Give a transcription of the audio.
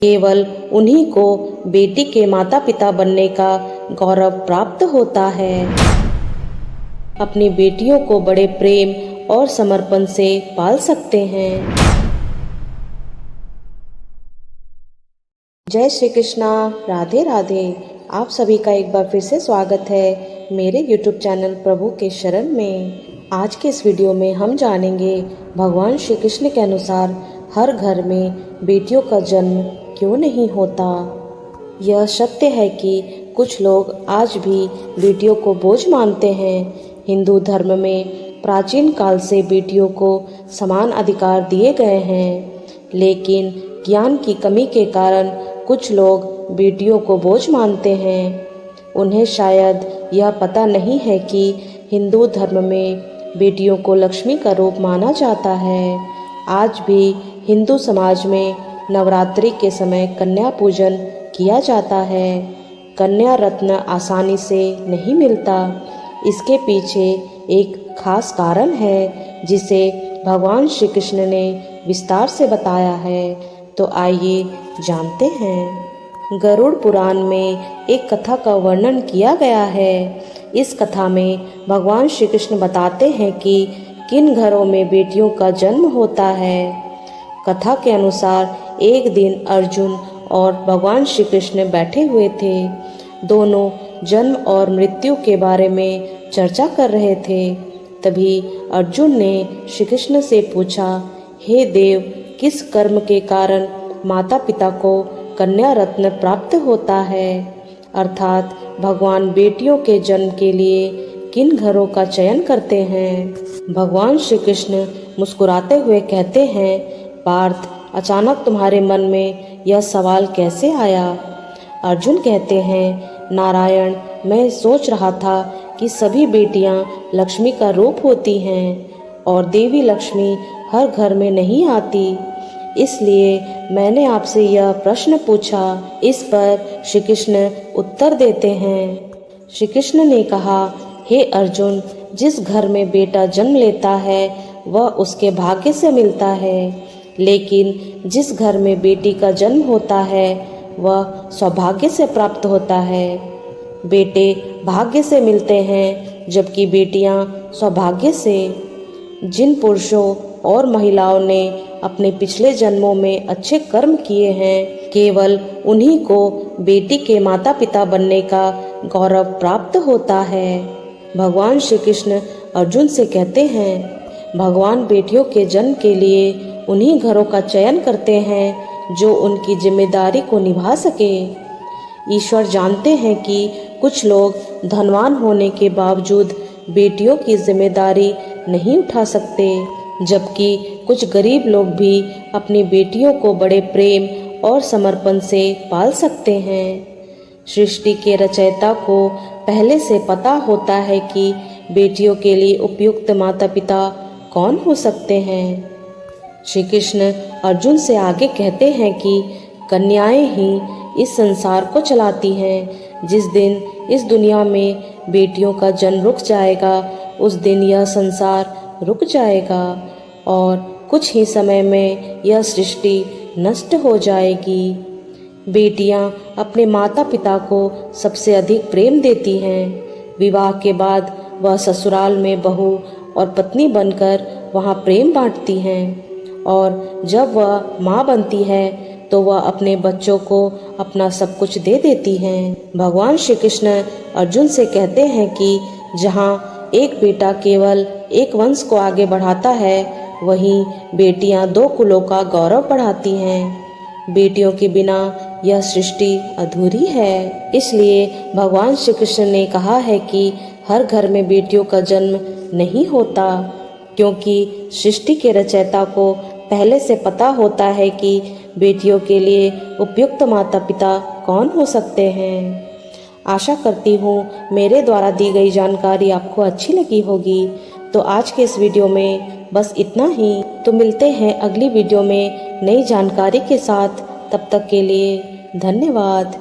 केवल उन्हीं को बेटी के माता पिता बनने का गौरव प्राप्त होता है। अपनी बेटियों को बड़े प्रेम और समर्पण से पाल सकते हैं। जय श्री कृष्णा, राधे राधे। आप सभी का एक बार फिर से स्वागत है मेरे YouTube चैनल प्रभु के शरण में। आज के इस वीडियो में हम जानेंगे भगवान श्री कृष्ण के अनुसार हर घर में बेटियों का जन्म क्यों नहीं होता। यह सत्य है कि कुछ लोग आज भी बेटियों को बोझ मानते हैं। हिंदू धर्म में प्राचीन काल से बेटियों को समान अधिकार दिए गए हैं, लेकिन ज्ञान की कमी के कारण कुछ लोग बेटियों को बोझ मानते हैं। उन्हें शायद यह पता नहीं है कि हिंदू धर्म में बेटियों को लक्ष्मी का रूप माना जाता है। आज भी हिंदू समाज में नवरात्रि के समय कन्या पूजन किया जाता है। कन्या रत्न आसानी से नहीं मिलता। इसके पीछे एक खास कारण है जिसे भगवान श्री कृष्ण ने विस्तार से बताया है। तो आइए जानते हैं। गरुड़ पुराण में एक कथा का वर्णन किया गया है। इस कथा में भगवान श्री कृष्ण बताते हैं कि किन घरों में बेटियों का जन्म होता है। कथा के अनुसार एक दिन अर्जुन और भगवान श्री कृष्ण बैठे हुए थे। दोनों जन्म और मृत्यु के बारे में चर्चा कर रहे थे। तभी अर्जुन ने श्री कृष्ण से पूछा, हे देव, किस कर्म के कारण माता पिता को कन्या रत्न प्राप्त होता है, अर्थात भगवान बेटियों के जन्म के लिए किन घरों का चयन करते हैं। भगवान श्री कृष्ण मुस्कुराते हुए कहते हैं, पार्थ, अचानक तुम्हारे मन में यह सवाल कैसे आया। अर्जुन कहते हैं, नारायण, मैं सोच रहा था कि सभी बेटियां लक्ष्मी का रूप होती हैं और देवी लक्ष्मी हर घर में नहीं आती, इसलिए मैंने आपसे यह प्रश्न पूछा। इस पर श्री कृष्ण उत्तर देते हैं। श्री कृष्ण ने कहा, हे अर्जुन, जिस घर में बेटा जन्म लेता है वह उसके भाग्य से मिलता है, लेकिन जिस घर में बेटी का जन्म होता है वह सौभाग्य से प्राप्त होता है। बेटे भाग्य से मिलते हैं जबकि बेटियां सौभाग्य से। जिन पुरुषों और महिलाओं ने अपने पिछले जन्मों में अच्छे कर्म किए हैं, केवल उन्हीं को बेटी के माता पिता बनने का गौरव प्राप्त होता है। भगवान श्री कृष्ण अर्जुन से कहते हैं, भगवान बेटियों के जन्म के लिए उन्हीं घरों का चयन करते हैं जो उनकी जिम्मेदारी को निभा सके। ईश्वर जानते हैं कि कुछ लोग धनवान होने के बावजूद बेटियों की जिम्मेदारी नहीं उठा सकते, जबकि कुछ गरीब लोग भी अपनी बेटियों को बड़े प्रेम और समर्पण से पाल सकते हैं। सृष्टि के रचयिता को पहले से पता होता है कि बेटियों के लिए उपयुक्त माता पिता कौन हो सकते हैं। श्री कृष्ण अर्जुन से आगे कहते हैं कि कन्याएं ही इस संसार को चलाती हैं। जिस दिन इस दुनिया में बेटियों का जन्म रुक जाएगा, उस दिन यह संसार रुक जाएगा और कुछ ही समय में यह सृष्टि नष्ट हो जाएगी। बेटियां अपने माता पिता को सबसे अधिक प्रेम देती हैं। विवाह के बाद वह ससुराल में बहू और पत्नी बनकर वहां प्रेम बांटती हैं, और जब वह माँ बनती है तो वह अपने बच्चों को अपना सब कुछ दे देती हैं। भगवान श्री कृष्ण अर्जुन से कहते हैं कि जहाँ एक बेटा केवल एक वंश को आगे बढ़ाता है, वहीं बेटियां दो कुलों का गौरव बढ़ाती हैं। बेटियों के बिना यह सृष्टि अधूरी है। इसलिए भगवान श्री कृष्ण ने कहा है कि हर घर में बेटियों का जन्म नहीं होता, क्योंकि सृष्टि के रचयिता को पहले से पता होता है कि बेटियों के लिए उपयुक्त माता पिता कौन हो सकते हैं। आशा करती हूँ मेरे द्वारा दी गई जानकारी आपको अच्छी लगी होगी। तो आज के इस वीडियो में बस इतना ही। तो मिलते हैं अगली वीडियो में नई जानकारी के साथ। तब तक के लिए धन्यवाद।